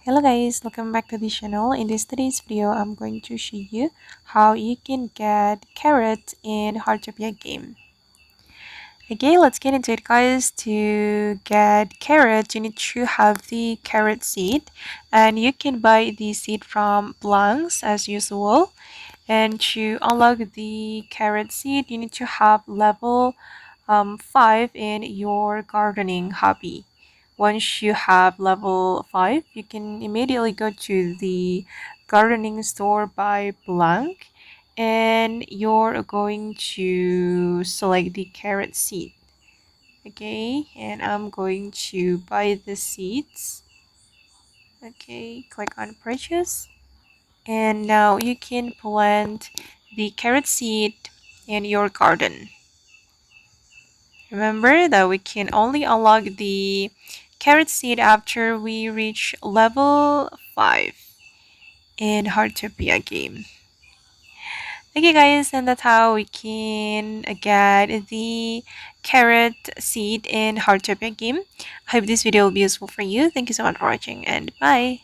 Hello guys, welcome back to the channel. In today's video, I'm going to show you how you can get carrot in Heartopia game. Okay, let's get into it guys. To get carrot, you need to have the carrot seed and you can buy the seed from Blancs as usual. And to unlock the carrot seed, you need to have level 5 in your gardening hobby. Once you have level 5, you can immediately go to the gardening store by Blanc and you're going to select the carrot seed. Okay, and I'm going to buy the seeds. Okay, click on purchase. And now you can plant the carrot seed in your garden. Remember that we can only unlock the carrot seed after we reach level 5 in Heartopia game. Okay guys, and that's how we can get the carrot seed in Heartopia game. I hope this video will be useful for you. Thank you so much for watching and bye.